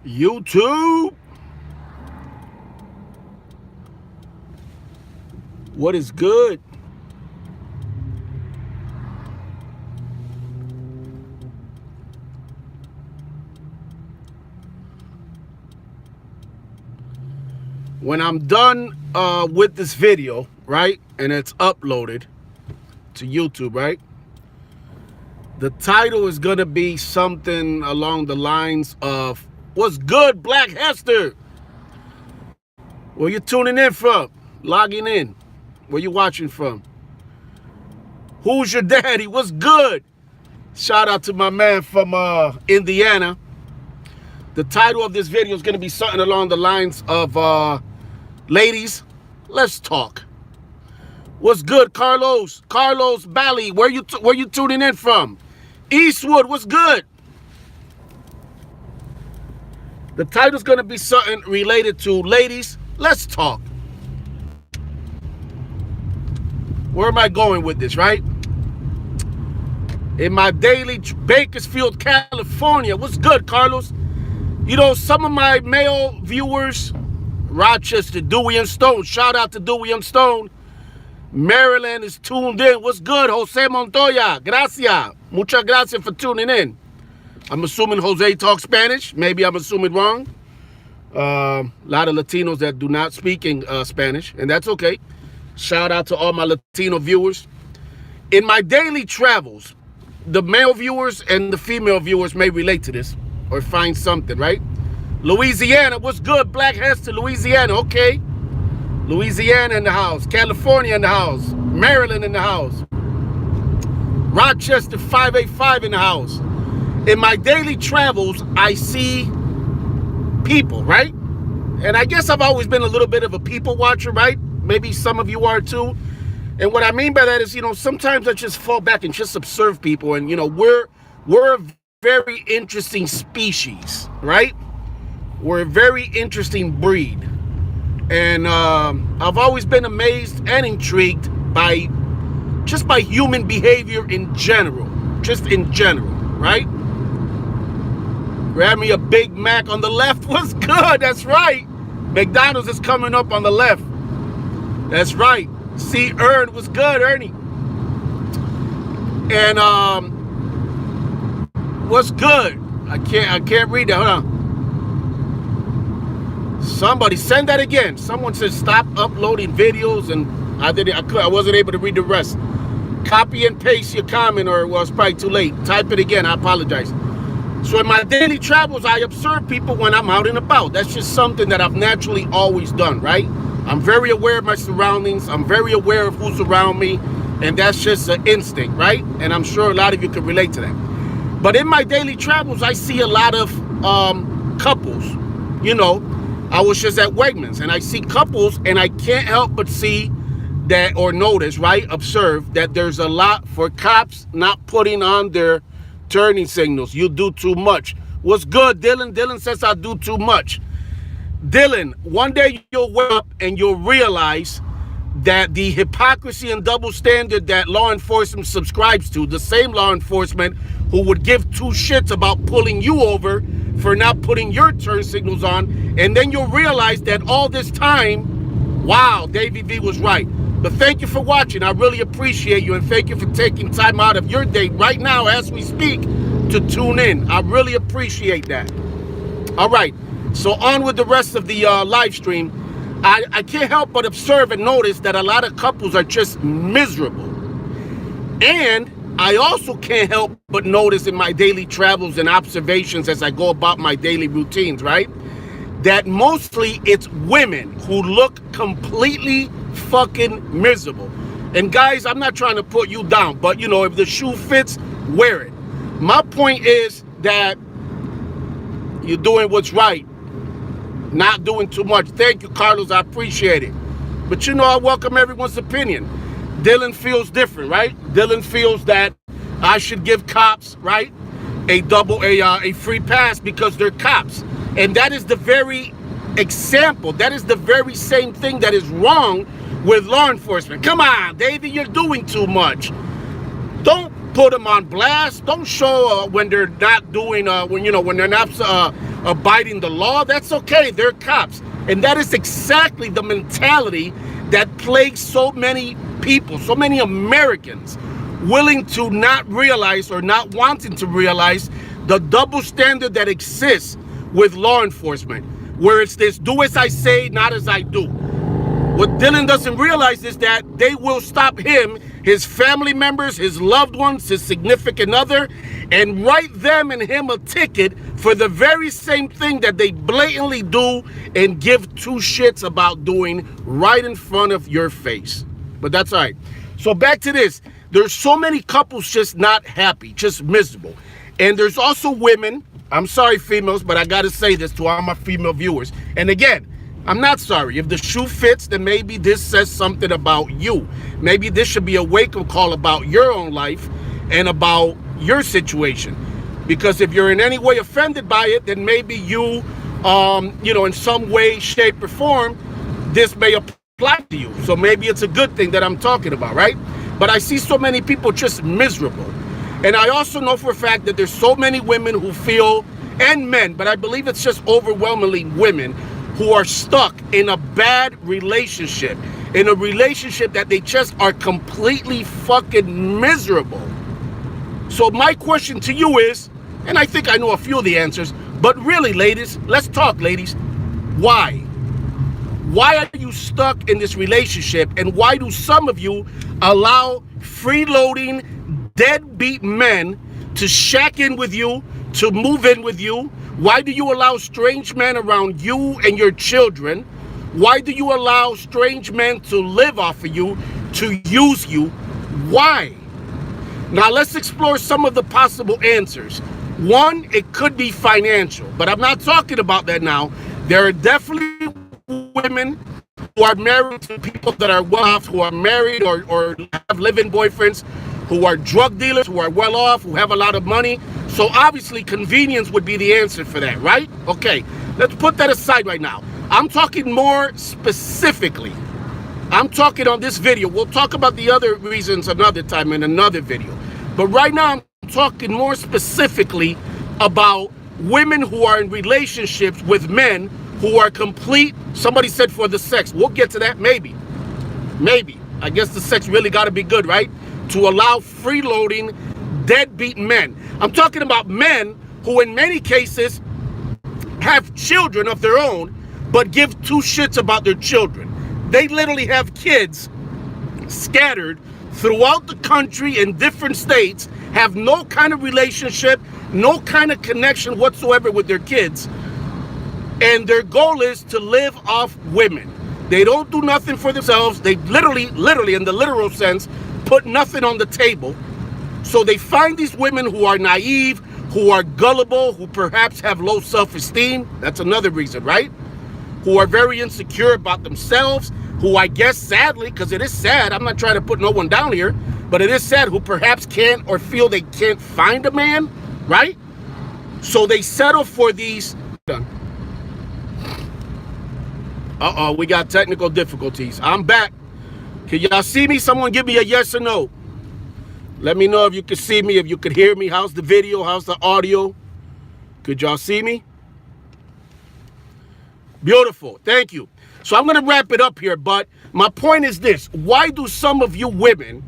YouTube, what is good? When I'm done with this video, right, and it's uploaded to YouTube, right, the title is gonna be something along the lines of "What's good, Black Hester?" Where you tuning in from? Logging in? Where you watching from? Who's your daddy? What's good? Shout out to my man from Indiana. The title of this video is gonna be something along the lines of ladies, let's talk. What's good, Carlos? Carlos Bally, where you tuning in from? Eastwood, what's good? The title's gonna be something related to ladies, let's talk. Where am I going with this, right? In my daily Bakersfield, California. What's good, Carlos? You know, some of my male viewers, Rochester, Dewey and Stone. Shout out to Dewey and Stone. Maryland is tuned in. What's good, Jose Montoya? Gracias. Muchas gracias for tuning in. I'm assuming Jose talks Spanish. Maybe I'm assuming wrong. A lot of Latinos that do not speak in Spanish, and that's okay. Shout out to all my Latino viewers. In my daily travels, the male viewers and the female viewers may relate to this or find something, right? Louisiana, what's good, Black Hester? Louisiana, okay. Louisiana in the house. California in the house. Maryland in the house. Rochester 585 in the house. In my daily travels, I see people, right? And I guess I've always been a little bit of a people watcher, right? Maybe some of you are too. And what I mean by that is, you know, sometimes I just fall back and just observe people. And, you know, we're a very interesting species, right? We're a very interesting breed. And I've always been amazed and intrigued by human behavior in general. Just in general, right? Grab me a Big Mac on the left. What's good? That's right. McDonald's is coming up on the left. That's right. See, Ern, what's good, Ernie? And what's good? I can't read that. Hold on. Somebody send that again. Someone said stop uploading videos, and I wasn't able to read the rest. Copy and paste your comment, or well, it's probably too late. Type it again. I apologize. So in my daily travels, I observe people when I'm out and about. That's just something that I've naturally always done, right? I'm very aware of my surroundings. I'm very aware of who's around me. And that's just an instinct, right? And I'm sure a lot of you can relate to that. But in my daily travels, I see a lot of couples. You know, I was just at Wegmans and I see couples, and I can't help but see that, or notice, right? Observe that there's a lot for cops not putting on their turning signals. You do too much. What's good, Dylan? Dylan says I do too much. Dylan, one day you'll wake up and you'll realize that the hypocrisy and double standard that law enforcement subscribes to, the same law enforcement who would give two shits about pulling you over for not putting your turn signals on, and then you'll realize that all this time, wow, Davy V was right. But thank you for watching. I really appreciate you, and thank you for taking time out of your day right now as we speak to tune in. I really appreciate that. All right. So on with the rest of the live stream. I can't help but observe and notice that a lot of couples are just miserable. And I also can't help but notice in my daily travels and observations as I go about my daily routines, right? That mostly it's women who look completely fucking miserable. And guys, I'm not trying to put you down, but you know, if the shoe fits, wear it. My point is that you're doing what's right. Not doing too much. Thank you, Carlos. I appreciate it. But you know, I welcome everyone's opinion. Dylan feels different, right? Dylan feels that I should give cops, right, a free pass because they're cops. And that is the very example. That is the very same thing that is wrong with law enforcement. Come on, Davey, you're doing too much. Don't put them on blast. Don't show when they're not doing when they're not abiding the law, that's okay. They're cops. And that is exactly the mentality that plagues so many people, so many Americans, willing to not realize or not wanting to realize the double standard that exists with law enforcement, where it's this do as I say, not as I do. What Dylan doesn't realize is that they will stop him, his family members, his loved ones, his significant other, and write them and him a ticket for the very same thing that they blatantly do and give two shits about doing right in front of your face. But that's all right. So back to this. There's so many couples just not happy, just miserable. And there's also women, I'm sorry females, but I gotta say this to all my female viewers. And again, I'm not sorry. If the shoe fits, then maybe this says something about you. Maybe this should be a wake-up call about your own life and about your situation. Because if you're in any way offended by it, then maybe you, in some way, shape, or form, this may apply to you. So maybe it's a good thing that I'm talking about, right? But I see so many people just miserable. And I also know for a fact that there's so many women who feel, and men, but I believe it's just overwhelmingly women, who are stuck in a bad relationship, in a relationship that they just are completely fucking miserable. So my question to you is, and I think I know a few of the answers, but really, ladies, let's talk, ladies. Why? Why are you stuck in this relationship, and why do some of you allow freeloading, deadbeat men to shack in with you, to move in with you? Why do you allow strange men around you and your children? Why do you allow strange men to live off of you, to use you? Why? Now let's explore some of the possible answers. One, it could be financial, but I'm not talking about that now. There are definitely women who are married to people that are well off, who are married or have live-in boyfriends, who are drug dealers, who are well off, who have a lot of money. So obviously convenience would be the answer for that, right? Okay, let's put that aside right now. I'm talking more specifically. I'm talking on this video. We'll talk about the other reasons another time in another video. But right now I'm talking more specifically about women who are in relationships with men who are complete, somebody said for the sex. We'll get to that, maybe. Maybe. I guess the sex really got to be good, right? To allow freeloading, deadbeat men. I'm talking about men who in many cases have children of their own, but give two shits about their children. They literally have kids scattered throughout the country in different states, have no kind of relationship, no kind of connection whatsoever with their kids. And their goal is to live off women. They don't do nothing for themselves. They literally in the literal sense, put nothing on the table. So they find these women who are naive, who are gullible, who perhaps have low self-esteem. That's another reason, right? Who are very insecure about themselves, who I guess sadly, because it is sad, I'm not trying to put no one down here, but it is sad, who perhaps can't or feel they can't find a man, right? So they settle for these. Uh-oh, we got technical difficulties. I'm back. Can y'all see me? Someone give me a yes or no. Let me know if you can see me, if you could hear me. How's the video? How's the audio? Could y'all see me? Beautiful. Thank you. So I'm going to wrap it up here, but my point is this. Why do some of you women